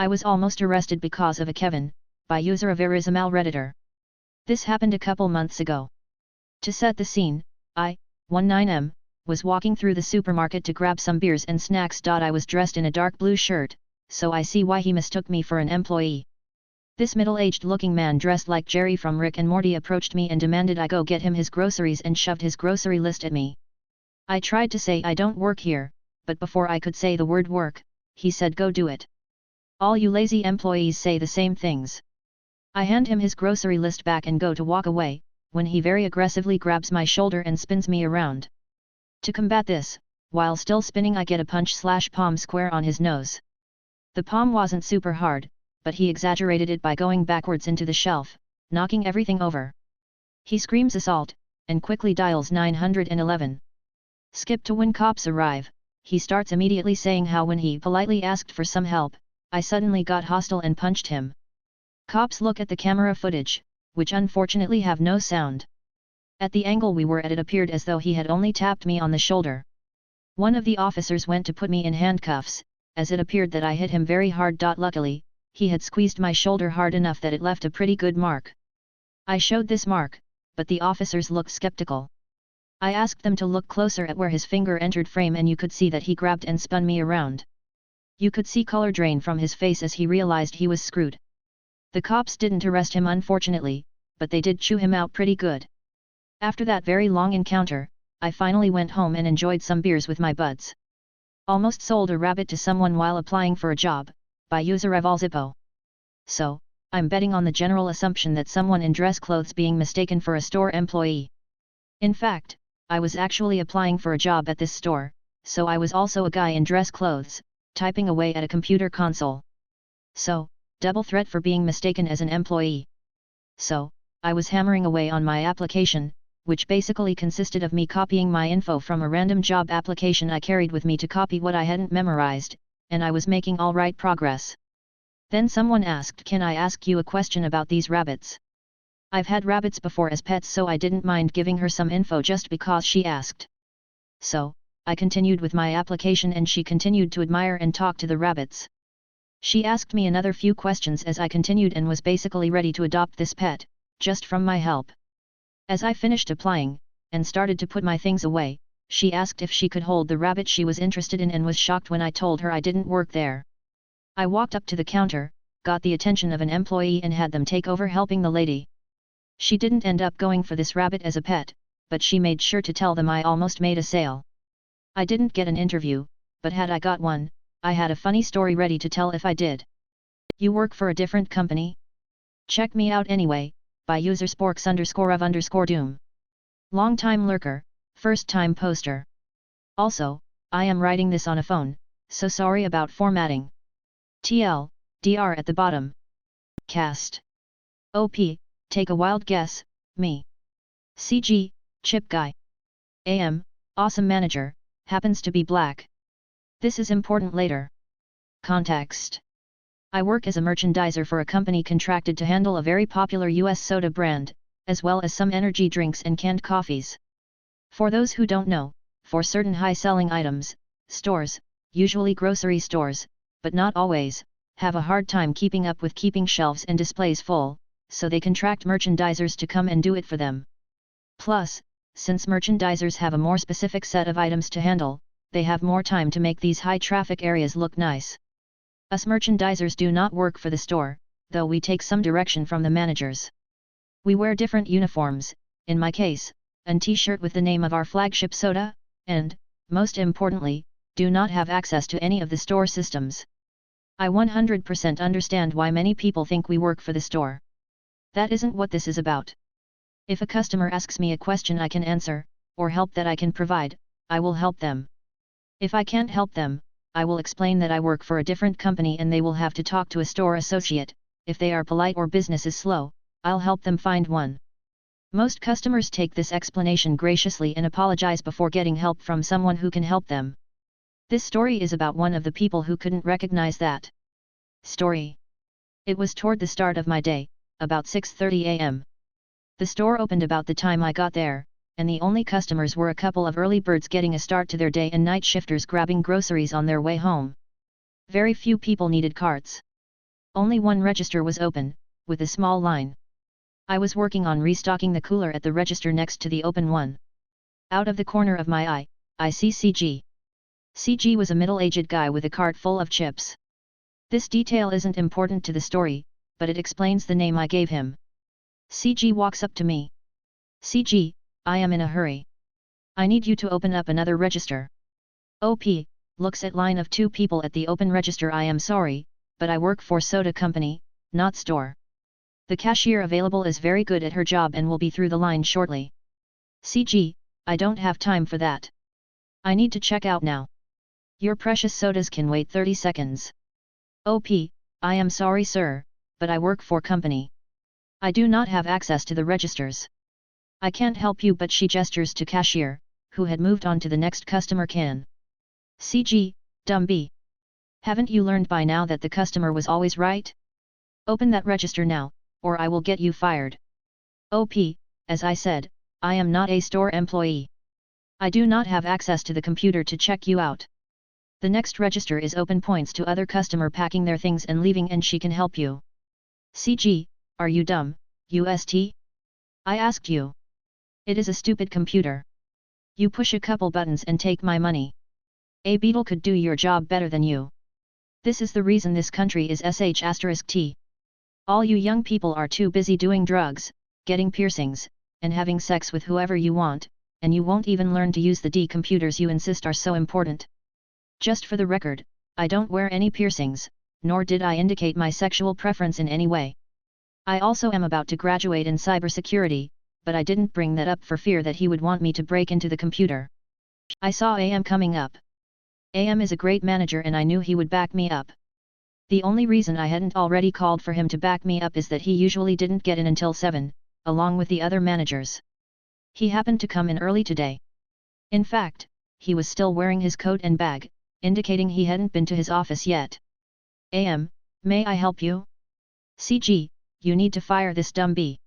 I was almost arrested because of a Kevin, by user of Arizamal Redditor. This happened a couple months ago. To set the scene, I, 19M, was walking through the supermarket to grab some beers and snacks. I was dressed in a dark blue shirt, so I see why he mistook me for an employee. This middle-aged looking man dressed like Jerry from Rick and Morty approached me and demanded I go get him his groceries and shoved his grocery list at me. I tried to say I don't work here, but before I could say the word work, he said go do it. All you lazy employees say the same things. I hand him his grocery list back and go to walk away, when he very aggressively grabs my shoulder and spins me around. To combat this, while still spinning I get a punch/palm square on his nose. The palm wasn't super hard, but he exaggerated it by going backwards into the shelf, knocking everything over. He screams assault, and quickly dials 911. Skip to when cops arrive, he starts immediately saying how when he politely asked for some help, I suddenly got hostile and punched him. Cops look at the camera footage, which unfortunately have no sound. At the angle we were at it appeared as though he had only tapped me on the shoulder. One of the officers went to put me in handcuffs, as it appeared that I hit him very hard. Luckily, he had squeezed my shoulder hard enough that it left a pretty good mark. I showed this mark, but the officers looked skeptical. I asked them to look closer at where his finger entered frame and you could see that he grabbed and spun me around. You could see color drain from his face as he realized he was screwed. The cops didn't arrest him unfortunately, but they did chew him out pretty good. After that very long encounter, I finally went home and enjoyed some beers with my buds. Almost sold a rabbit to someone while applying for a job, by user Evalzippo. So, I'm betting on the general assumption that someone in dress clothes being mistaken for a store employee. In fact, I was actually applying for a job at this store, so I was also a guy in dress clothes, typing away at a computer console. So, double threat for being mistaken as an employee. So, I was hammering away on my application, which basically consisted of me copying my info from a random job application I carried with me to copy what I hadn't memorized, and I was making all right progress. Then someone asked, "Can I ask you a question about these rabbits?" I've had rabbits before as pets, so I didn't mind giving her some info just because she asked. So, I continued with my application and she continued to admire and talk to the rabbits. She asked me another few questions as I continued and was basically ready to adopt this pet, just from my help. As I finished applying, and started to put my things away, she asked if she could hold the rabbit she was interested in and was shocked when I told her I didn't work there. I walked up to the counter, got the attention of an employee and had them take over helping the lady. She didn't end up going for this rabbit as a pet, but she made sure to tell them I almost made a sale. I didn't get an interview, but had I got one, I had a funny story ready to tell if I did. You work for a different company? Check me out anyway, by user sporks_of_doom. Long time lurker, first time poster. Also, I am writing this on a phone, so sorry about formatting. TL, DR at the bottom. Cast. OP, take a wild guess, me. CG, chip guy. AM, awesome manager, happens to be black. This is important later. Context. I work as a merchandiser for a company contracted to handle a very popular US soda brand, as well as some energy drinks and canned coffees. For those who don't know, for certain high-selling items, stores, usually grocery stores, but not always, have a hard time keeping up with keeping shelves and displays full, so they contract merchandisers to come and do it for them. Plus, since merchandisers have a more specific set of items to handle, they have more time to make these high-traffic areas look nice. Us merchandisers do not work for the store, though we take some direction from the managers. We wear different uniforms, in my case, a t-shirt with the name of our flagship soda, and, most importantly, do not have access to any of the store systems. I 100% understand why many people think we work for the store. That isn't what this is about. If a customer asks me a question I can answer, or help that I can provide, I will help them. If I can't help them, I will explain that I work for a different company and they will have to talk to a store associate. If they are polite or business is slow, I'll help them find one. Most customers take this explanation graciously and apologize before getting help from someone who can help them. This story is about one of the people who couldn't recognize that story. It was toward the start of my day, about 6:30 a.m. The store opened about the time I got there, and the only customers were a couple of early birds getting a start to their day and night shifters grabbing groceries on their way home. Very few people needed carts. Only one register was open, with a small line. I was working on restocking the cooler at the register next to the open one. Out of the corner of my eye, I see CG. CG was a middle-aged guy with a cart full of chips. This detail isn't important to the story, but it explains the name I gave him. CG walks up to me. CG, I am in a hurry. I need you to open up another register. OP, looks at line of 2 people at the open register. I am sorry, but I work for soda company, not store. The cashier available is very good at her job and will be through the line shortly. CG, I don't have time for that. I need to check out now. Your precious sodas can wait 30 seconds. OP, I am sorry sir, but I work for company. I do not have access to the registers. I can't help you, but she gestures to cashier, who had moved on to the next customer. Can. CG, dumb b. Haven't you learned by now that the customer was always right? Open that register now, or I will get you fired. OP, as I said, I am not a store employee. I do not have access to the computer to check you out. The next register is open, points to other customer packing their things and leaving, and she can help you. CG, are you dumb, UST? I asked you. It is a stupid computer. You push a couple buttons and take my money. A beetle could do your job better than you. This is the reason this country is sh*t. All you young people are too busy doing drugs, getting piercings, and having sex with whoever you want, and you won't even learn to use the D computers you insist are so important. Just for the record, I don't wear any piercings, nor did I indicate my sexual preference in any way. I also am about to graduate in cybersecurity, but I didn't bring that up for fear that he would want me to break into the computer. I saw AM coming up. AM is a great manager and I knew he would back me up. The only reason I hadn't already called for him to back me up is that he usually didn't get in until 7, along with the other managers. He happened to come in early today. In fact, he was still wearing his coat and bag, indicating he hadn't been to his office yet. AM, may I help you? CG, you need to fire this dumb bee.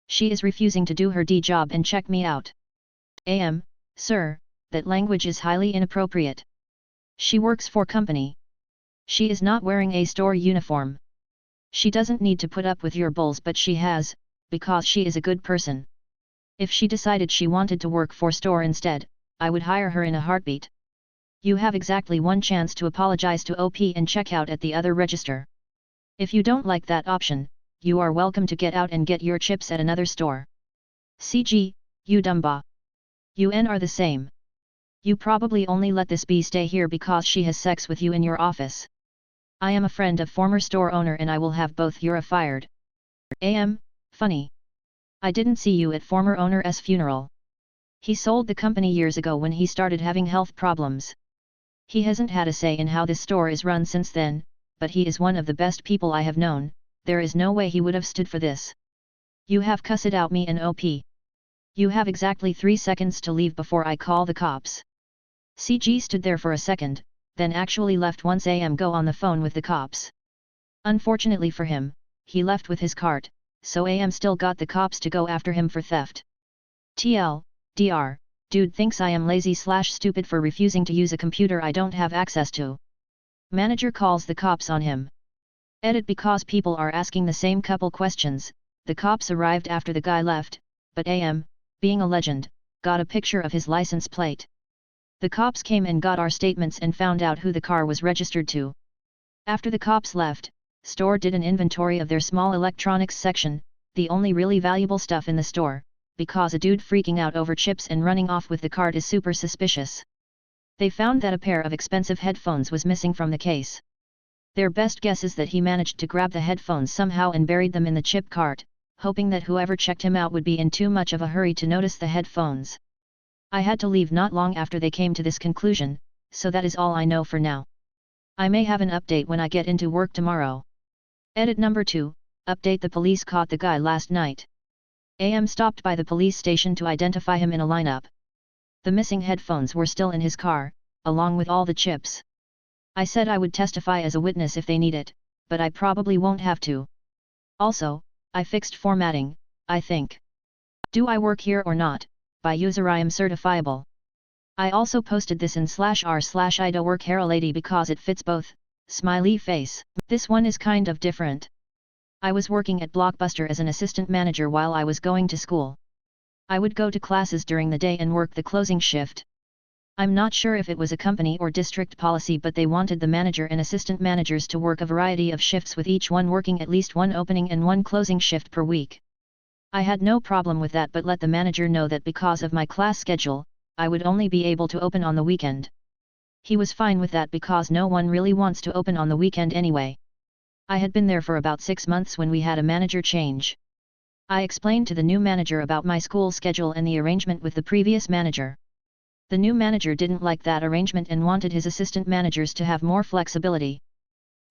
She is refusing to do her D job and check me out. AM, sir, that language is highly inappropriate. She works for company. She is not wearing a store uniform. She doesn't need to put up with your bulls, but she has, because she is a good person. If she decided she wanted to work for store instead, I would hire her in a heartbeat. You have exactly one chance to apologize to OP and check out at the other register. If you don't like that option, you are welcome to get out and get your chips at another store. CG, you dumba. You N are the same. You probably only let this bee stay here because she has sex with you in your office. I am a friend of former store owner and I will have both you're fired. AM, funny. I didn't see you at former owner's funeral. He sold the company years ago when he started having health problems. He hasn't had a say in how this store is run since then, but he is one of the best people I have known. There is no way he would have stood for this. You have cussed out me and OP. You have exactly 3 seconds to leave before I call the cops. CG stood there for a second, then actually left once AM go on the phone with the cops. Unfortunately for him, he left with his cart, so AM still got the cops to go after him for theft. TL, DR, dude thinks I am lazy/stupid for refusing to use a computer I don't have access to. Manager calls the cops on him. Edit because people are asking the same couple questions. The cops arrived after the guy left, but AM, being a legend, got a picture of his license plate. The cops came and got our statements and found out who the car was registered to. After the cops left, store did an inventory of their small electronics section, the only really valuable stuff in the store, because a dude freaking out over chips and running off with the cart is super suspicious. They found that a pair of expensive headphones was missing from the case. Their best guess is that he managed to grab the headphones somehow and buried them in the chip cart, hoping that whoever checked him out would be in too much of a hurry to notice the headphones. I had to leave not long after they came to this conclusion, so that is all I know for now. I may have an update when I get into work tomorrow. Edit number 2, update: the police caught the guy last night. AM stopped by the police station to identify him in a lineup. The missing headphones were still in his car, along with all the chips. I said I would testify as a witness if they need it, but I probably won't have to. Also, I fixed formatting, I think. Do I work here or not? By user I am certifiable. I also posted this in /r/IDontWorkHereLady because it fits both, smiley face. This one is kind of different. I was working at Blockbuster as an assistant manager while I was going to school. I would go to classes during the day and work the closing shift. I'm not sure if it was a company or district policy, but they wanted the manager and assistant managers to work a variety of shifts, with each one working at least one opening and one closing shift per week. I had no problem with that, but let the manager know that because of my class schedule, I would only be able to open on the weekend. He was fine with that because no one really wants to open on the weekend anyway. I had been there for about 6 months when we had a manager change. I explained to the new manager about my school schedule and the arrangement with the previous manager. The new manager didn't like that arrangement and wanted his assistant managers to have more flexibility.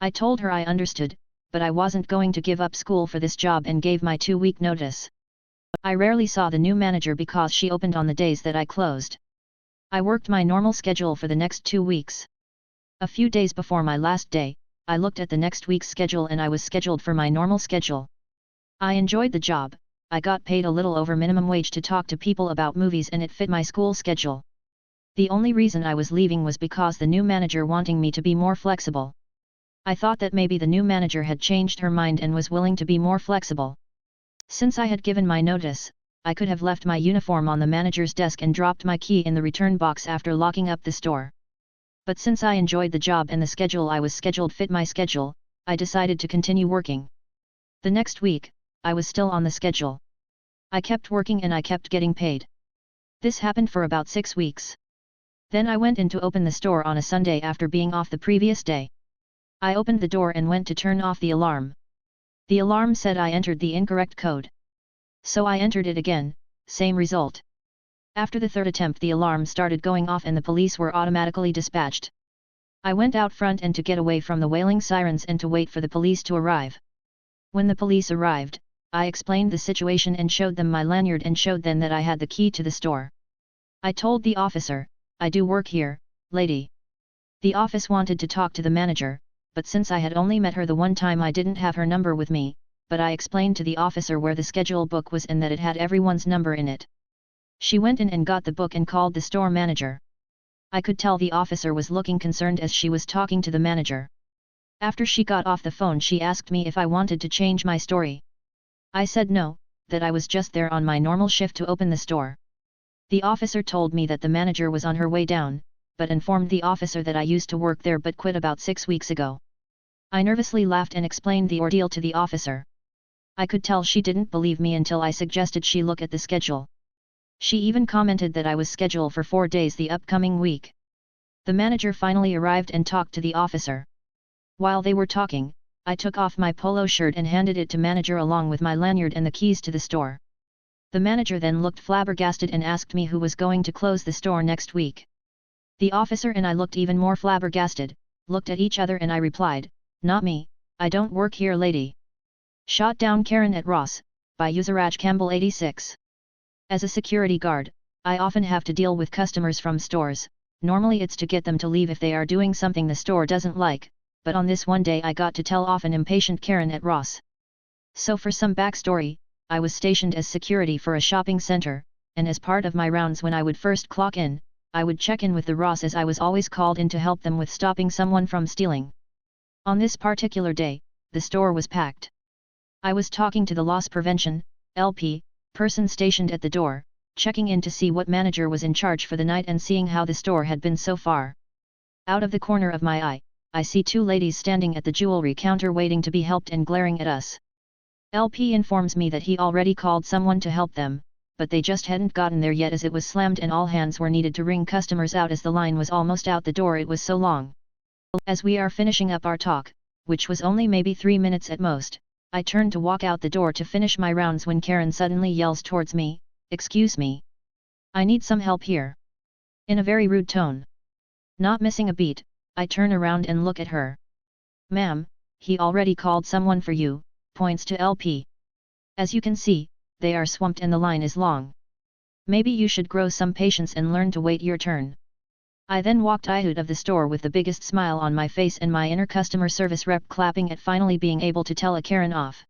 I told her I understood, but I wasn't going to give up school for this job and gave my 2-week notice. I rarely saw the new manager because she opened on the days that I closed. I worked my normal schedule for the next 2 weeks. A few days before my last day, I looked at the next week's schedule and I was scheduled for my normal schedule. I enjoyed the job. I got paid a little over minimum wage to talk to people about movies and it fit my school schedule. The only reason I was leaving was because the new manager wanting me to be more flexible. I thought that maybe the new manager had changed her mind and was willing to be more flexible. Since I had given my notice, I could have left my uniform on the manager's desk and dropped my key in the return box after locking up the store. But since I enjoyed the job and the schedule I was scheduled fit my schedule, I decided to continue working. The next week, I was still on the schedule. I kept working and I kept getting paid. This happened for about 6 weeks. Then I went in to open the store on a Sunday after being off the previous day. I opened the door and went to turn off the alarm. The alarm said I entered the incorrect code. So I entered it again, same result. After the 3rd attempt the alarm started going off and the police were automatically dispatched. I went out front and to get away from the wailing sirens and to wait for the police to arrive. When the police arrived, I explained the situation and showed them my lanyard and showed them that I had the key to the store. I told the officer, "I do work here, lady." The office wanted to talk to the manager, but since I had only met her the one time I didn't have her number with me, but I explained to the officer where the schedule book was and that it had everyone's number in it. She went in and got the book and called the store manager. I could tell the officer was looking concerned as she was talking to the manager. After she got off the phone she asked me if I wanted to change my story. I said no, that I was just there on my normal shift to open the store. The officer told me that the manager was on her way down, but informed the officer that I used to work there but quit about 6 weeks ago. I nervously laughed and explained the ordeal to the officer. I could tell she didn't believe me until I suggested she look at the schedule. She even commented that I was scheduled for 4 days the upcoming week. The manager finally arrived and talked to the officer. While they were talking, I took off my polo shirt and handed it to manager along with my lanyard and the keys to the store. The manager then looked flabbergasted and asked me who was going to close the store next week. The officer and I looked even more flabbergasted, looked at each other and I replied, "Not me, I don't work here lady." Shot down Karen at Ross, by Usaraj Campbell 86. As a security guard, I often have to deal with customers from stores. Normally it's to get them to leave if they are doing something the store doesn't like, but on this one day I got to tell off an impatient Karen at Ross. So for some backstory, I was stationed as security for a shopping center, and as part of my rounds when I would first clock in, I would check in with the Ross as I was always called in to help them with stopping someone from stealing. On this particular day, the store was packed. I was talking to the loss prevention, LP, person stationed at the door, checking in to see what manager was in charge for the night and seeing how the store had been so far. Out of the corner of my eye, I see 2 ladies standing at the jewelry counter waiting to be helped and glaring at us. LP informs me that he already called someone to help them, but they just hadn't gotten there yet as it was slammed and all hands were needed to ring customers out as the line was almost out the door, it was so long. As we are finishing up our talk, which was only maybe 3 minutes at most, I turned to walk out the door to finish my rounds when Karen suddenly yells towards me, "Excuse me. I need some help here." In a very rude tone. Not missing a beat, I turn around and look at her. "Ma'am, he already called someone for you," points to LP. "As you can see, they are swamped and the line is long. Maybe you should grow some patience and learn to wait your turn." I then walked out of the store with the biggest smile on my face and my inner customer service rep clapping at finally being able to tell a Karen off.